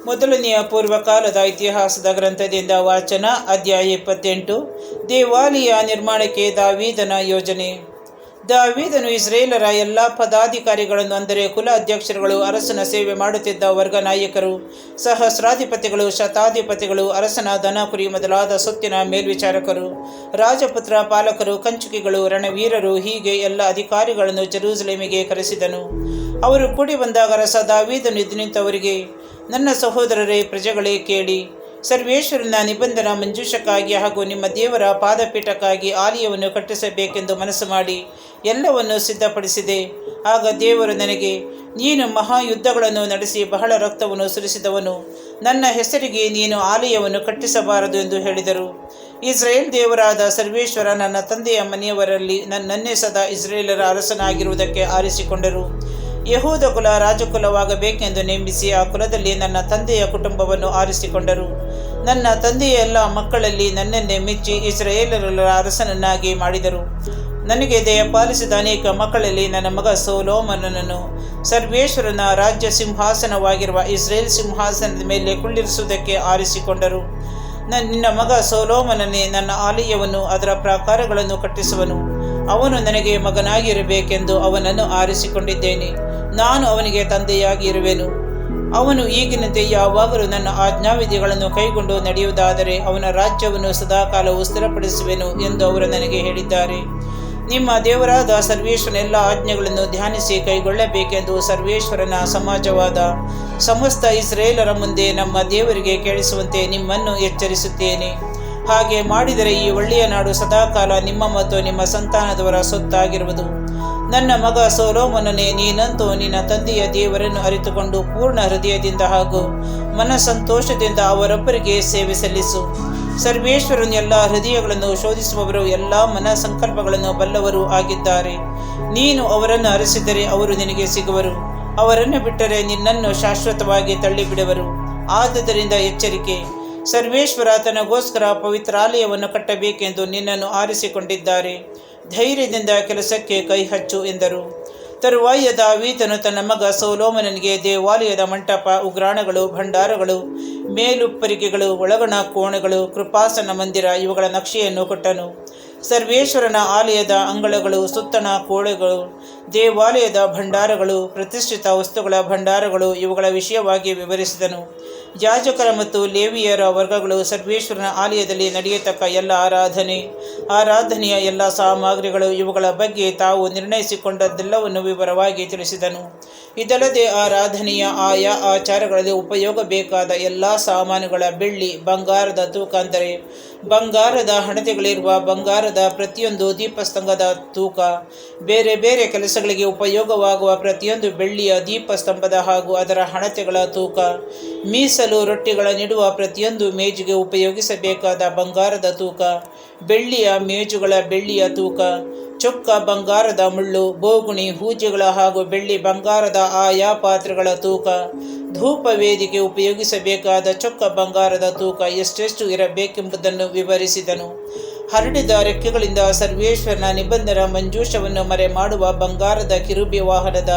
ಮೊದಲನೆಯ ಪೂರ್ವಕಾಲದ ಇತಿಹಾಸದ ಗ್ರಂಥದಿಂದ ವಾಚನ. ಅಧ್ಯಾಯ 28. ದೇವಾಲಯ ನಿರ್ಮಾಣಕ್ಕೆ ದಾವೀದನ ಯೋಜನೆ. ದಾವೀದನು ಇಸ್ರೇಲರ ಎಲ್ಲ ಪದಾಧಿಕಾರಿಗಳನ್ನು, ಅಂದರೆ ಕುಲ ಅಧ್ಯಕ್ಷರುಗಳು, ಅರಸನ ಸೇವೆ ಮಾಡುತ್ತಿದ್ದ ವರ್ಗ ನಾಯಕರು, ಸಹಸ್ರಾಧಿಪತಿಗಳು, ಶತಾಧಿಪತಿಗಳು, ಅರಸನ ದನ ಕುರಿ ಮೊದಲಾದ ಸೊತ್ತಿನ ಮೇಲ್ವಿಚಾರಕರು, ರಾಜಪುತ್ರ ಪಾಲಕರು, ಕಂಚುಕಿಗಳು, ರಣವೀರರು, ಹೀಗೆ ಎಲ್ಲ ಅಧಿಕಾರಿಗಳನ್ನು ಜೆರೂಸಲೇಮಿಗೆ ಕರೆಸಿದನು. ಅವರು ಕೂಡಿ ಬಂದಾಗ ಅರಸ ದಾವೀದನು ಎದ್ದು ನಿಂತವರಿಗೆ, ನನ್ನ ಸಹೋದರರೇ, ಪ್ರಜೆಗಳೇ, ಕೇಳಿ. ಸರ್ವೇಶ್ವರನ ನಿಬಂಧನ ಮಂಜೂಷಕ್ಕಾಗಿ ಹಾಗೂ ನಿಮ್ಮ ದೇವರ ಪಾದಪೀಠಕ್ಕಾಗಿ ಆಲಯವನ್ನು ಕಟ್ಟಿಸಬೇಕೆಂದು ಮನಸ್ಸು ಮಾಡಿ ಎಲ್ಲವನ್ನು ಸಿದ್ಧಪಡಿಸಿದೆ. ಆಗ ದೇವರು ನನಗೆ, ನೀನು ಮಹಾಯುದ್ಧಗಳನ್ನು ನಡೆಸಿ ಬಹಳ ರಕ್ತವನ್ನು ಸುರಿಸಿದವನು, ನನ್ನ ಹೆಸರಿಗೆ ನೀನು ಆಲಯವನ್ನು ಕಟ್ಟಿಸಬಾರದು ಎಂದು ಹೇಳಿದರು. ಇಸ್ರೇಲ್ ದೇವರಾದ ಸರ್ವೇಶ್ವರ ನನ್ನ ತಂದೆಯ ಮನೆಯವರಲ್ಲಿ ನನ್ನನ್ನೇ ಸದಾ ಇಸ್ರೇಲರ ಅರಸನಾಗಿರುವುದಕ್ಕೆ ಆರಿಸಿಕೊಂಡರು. ಯಹೂದ ಕುಲ ರಾಜಕುಲವಾಗಬೇಕೆಂದು ನೇಮಿಸಿ ಆ ಕುಲದಲ್ಲಿ ನನ್ನ ತಂದೆಯ ಕುಟುಂಬವನ್ನು ಆರಿಸಿಕೊಂಡರು. ನನ್ನ ತಂದೆಯ ಎಲ್ಲ ಮಕ್ಕಳಲ್ಲಿ ನನ್ನನ್ನೇ ಮೆಚ್ಚಿ ಇಸ್ರಾಯೇಲರ ಅರಸನನ್ನಾಗಿ ಮಾಡಿದರು. ನನಗೆ ದಯಪಾಲಿಸಿದ ಅನೇಕ ಮಕ್ಕಳಲ್ಲಿ ನನ್ನ ಮಗ ಸೊಲೊಮೋನನನ್ನು ಸರ್ವೇಶ್ವರನ ರಾಜ್ಯ ಸಿಂಹಾಸನವಾಗಿರುವ ಇಸ್ರೇಲ್ ಸಿಂಹಾಸನದ ಮೇಲೆ ಕುಳ್ಳಿರಿಸುವುದಕ್ಕೆ ಆರಿಸಿಕೊಂಡರು. ನಿನ್ನ ಮಗ ಸೊಲೊಮೋನನೇ ನನ್ನ ಆಲಯವನ್ನು ಅದರ ಪ್ರಾಕಾರಗಳನ್ನು ಕಟ್ಟಿಸುವನು. ಅವನು ನನಗೆ ಮಗನಾಗಿರಬೇಕೆಂದು ಅವನನ್ನು ಆರಿಸಿಕೊಂಡಿದ್ದೇನೆ. ನಾನು ಅವನಿಗೆ ತಂದೆಯಾಗಿ ಇರುವೆನು. ಅವನು ಈಗಿನಂತೆ ಯಾವಾಗಲೂ ನನ್ನ ಆಜ್ಞಾವಿಧಿಗಳನ್ನು ಕೈಗೊಂಡು ನಡೆಯುವುದಾದರೆ ಅವನ ರಾಜ್ಯವನ್ನು ಸದಾಕಾಲವು ಸ್ಥಿರಪಡಿಸುವೆನು ಎಂದು ಅವರು ನನಗೆ ಹೇಳಿದ್ದಾರೆ. ನಿಮ್ಮ ದೇವರಾದ ಸರ್ವೇಶ್ವರನ ಎಲ್ಲ ಆಜ್ಞೆಗಳನ್ನು ಧ್ಯಾನಿಸಿ ಕೈಗೊಳ್ಳಬೇಕೆಂದು ಸರ್ವೇಶ್ವರನ ಸಮಾಜವಾದ ಸಮಸ್ತ ಇಸ್ರೇಲರ ಮುಂದೆ ನಮ್ಮ ದೇವರಿಗೆ ಕೇಳಿಸುವಂತೆ ನಿಮ್ಮನ್ನು ಎಚ್ಚರಿಸುತ್ತೇನೆ. ಹಾಗೆ ಮಾಡಿದರೆ ಈ ಒಳ್ಳೆಯ ನಾಡು ಸದಾಕಾಲ ನಿಮ್ಮ ಮತ್ತು ನಿಮ್ಮ ಸಂತಾನದವರ ಸೊತ್ತಾಗಿರುವುದು. ನನ್ನ ಮಗ ಸೊಲೊಮೋನನೇ, ನೀನಂತೂ ನಿನ್ನ ತಂದೆಯ ದೇವರನ್ನು ಅರಿತುಕೊಂಡು ಪೂರ್ಣ ಹೃದಯದಿಂದ ಹಾಗೂ ಮನಸಂತೋಷದಿಂದ ಅವರೊಬ್ಬರಿಗೆ ಸೇವೆ ಸಲ್ಲಿಸು. ಸರ್ವೇಶ್ವರನು ಎಲ್ಲ ಹೃದಯಗಳನ್ನು ಶೋಧಿಸುವವರು, ಎಲ್ಲ ಮನ ಸಂಕಲ್ಪಗಳನ್ನು ಬಲ್ಲವರು ಆಗಿದ್ದಾರೆ. ನೀನು ಅವರನ್ನು ಅರಸಿದರೆ ಅವರು ನಿನಗೆ ಸಿಗುವರು, ಅವರನ್ನು ಬಿಟ್ಟರೆ ನಿನ್ನನ್ನು ಶಾಶ್ವತವಾಗಿ ತಳ್ಳಿಬಿಡುವರು. ಆದುದರಿಂದ ಎಚ್ಚರಿಕೆ. ಸರ್ವೇಶ್ವರ ತನಗೋಸ್ಕರ ಪವಿತ್ರಾಲಯವನ್ನು ಕಟ್ಟಬೇಕೆಂದು ನಿನ್ನನ್ನು ಆರಿಸಿಕೊಂಡಿದ್ದಾರೆ. ಧೈರ್ಯದಿಂದ ಕೆಲಸಕ್ಕೆ ಕೈ ಹಚ್ಚು ಎಂದರು. ತರುವಾಯ ದಾವೀದನು ತನ್ನ ಮಗ ಸೊಲೊಮೋನನಿಗೆ ದೇವಾಲಯದ ಮಂಟಪ, ಉಗ್ರಾಣಗಳು, ಭಂಡಾರಗಳು, ಮೇಲುಪ್ಪರಿಗೆಗಳು, ಒಳಗಣ ಕೋಣೆಗಳು, ಕೃಪಾಸನ ಮಂದಿರ ಇವುಗಳ ನಕ್ಷೆಯನ್ನು ಕೊಟ್ಟನು. ಸರ್ವೇಶ್ವರನ ಆಲಯದ ಅಂಗಳಗಳು, ಸುತ್ತಣ ಕೋಣೆಗಳು, ದೇವಾಲಯದ ಭಂಡಾರಗಳು, ಪ್ರತಿಷ್ಠಿತ ವಸ್ತುಗಳ ಭಂಡಾರಗಳು ಇವುಗಳ ವಿಷಯವಾಗಿ ವಿವರಿಸಿದನು. ಯಾಜಕರ ಮತ್ತು ಲೇವಿಯರ ವರ್ಗಗಳು, ಸರ್ವೇಶ್ವರನ ಆಲಯದಲ್ಲಿ ನಡೆಯತಕ್ಕ ಎಲ್ಲ ಆರಾಧನೆಯ ಎಲ್ಲ ಸಾಮಗ್ರಿಗಳು ಇವುಗಳ ಬಗ್ಗೆ ತಾವು ನಿರ್ಣಯಿಸಿಕೊಂಡದ್ದೆಲ್ಲವನ್ನು ವಿವರವಾಗಿ ತಿಳಿಸಿದನು. ಇದಲ್ಲದೆ ಆರಾಧನೆಯ ಆಯಾ ಆಚಾರಗಳಲ್ಲಿ ಉಪಯೋಗ ಬೇಕಾದ ಎಲ್ಲ ಸಾಮಾನುಗಳ ಬೆಳ್ಳಿ, ಬಂಗಾರದ ತೂಕ, ಅಂದರೆ ಬಂಗಾರದ ಹಣತೆಗಳಿರುವ ಬಂಗಾರದ ಪ್ರತಿಯೊಂದು ದೀಪಸ್ತಂಭದ ತೂಕ, ಬೇರೆ ಬೇರೆ ಕೆಲಸಗಳಿಗೆ ಉಪಯೋಗವಾಗುವ ಪ್ರತಿಯೊಂದು ಬೆಳ್ಳಿಯ ದೀಪಸ್ತಂಭದ ಹಾಗೂ ಅದರ ಹಣತೆಗಳ ತೂಕ, ಮೀಸಲು ರೊಟ್ಟಿಗಳನ್ನಿಡುವ ಪ್ರತಿಯೊಂದು ಮೇಜಿಗೆ ಉಪಯೋಗಿಸಬೇಕಾದ ಬಂಗಾರದ ತೂಕ, ಬೆಳ್ಳಿಯ ಮೇಜುಗಳ ಬೆಳ್ಳಿಯ ತೂಕ, ಚೊಕ್ಕ ಬಂಗಾರದ ಮುಳ್ಳು, ಬೋಗುಣಿ, ಹೂಜೆಗಳ ಹಾಗೂ ಬೆಳ್ಳಿ ಬಂಗಾರದ ಆಯಾ ಪಾತ್ರೆಗಳ ತೂಕ, ಧೂಪ ವೇದಿಕೆ ಉಪಯೋಗಿಸಬೇಕಾದ ಚೊಕ್ಕ ಬಂಗಾರದ ತೂಕ ಎಷ್ಟೆಷ್ಟು ಇರಬೇಕೆಂಬುದನ್ನು ವಿವರಿಸಿದನು. ಹರಡಿದ ರೆಕ್ಕೆಗಳಿಂದ ಸರ್ವೇಶ್ವರನ ನಿಬಂಧನ ಮಂಜೂಷವನ್ನು ಮರೆ ಮಾಡುವ ಬಂಗಾರದ ಕಿರುಬಿ ವಾಹನದ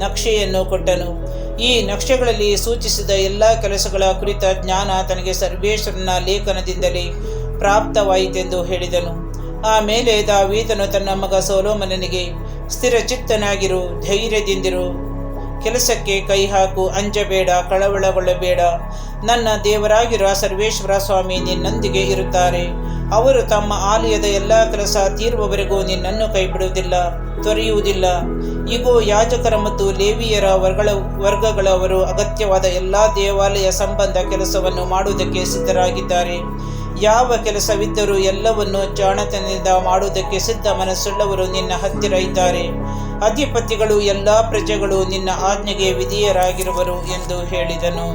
ನಕ್ಷೆಯನ್ನು ಕೊಟ್ಟನು. ಈ ನಕ್ಷೆಗಳಲ್ಲಿ ಸೂಚಿಸಿದ ಎಲ್ಲ ಕೆಲಸಗಳ ಕುರಿತ ಜ್ಞಾನ ತನಗೆ ಸರ್ವೇಶ್ವರನ ಲೇಖನದಿಂದಲೇ ಪ್ರಾಪ್ತವಾಯಿತೆಂದು ಹೇಳಿದನು. ಆಮೇಲೆ ದಾವೀದನು ತನ್ನ ಮಗ ಸೊಲೊಮೋನನಿಗೆ, ಸ್ಥಿರಚಿತ್ತನಾಗಿರು, ಧೈರ್ಯದಿಂದಿರು, ಕೆಲಸಕ್ಕೆ ಕೈ ಹಾಕು, ಅಂಜಬೇಡ, ಕಳವಳಗೊಳ್ಳಬೇಡ. ನನ್ನ ದೇವರಾಗಿರುವ ಸರ್ವೇಶ್ವರ ಸ್ವಾಮಿ ನಿನ್ನೊಂದಿಗೆ ಇರುತ್ತಾರೆ. ಅವರು ತಮ್ಮ ಆಲಯದ ಎಲ್ಲ ಕೆಲಸ ತೀರುವವರೆಗೂ ನಿನ್ನನ್ನು ಕೈಬಿಡುವುದಿಲ್ಲ, ತೊರೆಯುವುದಿಲ್ಲ. ಇಗೋ, ಯಾಜಕರ ಮತ್ತು ಲೇವಿಯರ ವರ್ಗಗಳವರು ಅಗತ್ಯವಾದ ಎಲ್ಲ ದೇವಾಲಯ ಸಂಬಂಧ ಕೆಲಸವನ್ನು ಮಾಡುವುದಕ್ಕೆ ಸಿದ್ಧರಾಗಿದ್ದಾರೆ. ಯಾವ ಕೆಲಸವಿದ್ದರೂ ಎಲ್ಲವನ್ನು ಜಾಣತನದಿಂದ ಮಾಡುವುದಕ್ಕೆ ಸಿದ್ಧ ಮನಸ್ಸುಳ್ಳವರು ನಿನ್ನ ಹತ್ತಿರ ಇದ್ದಾರೆ. ಅಧಿಪತಿಗಳು, ಎಲ್ಲ ಪ್ರಜೆಗಳು ನಿನ್ನ ಆಜ್ಞೆಗೆ ವಿಧೇಯರಾಗಿರುವರು ಎಂದು ಹೇಳಿದನು.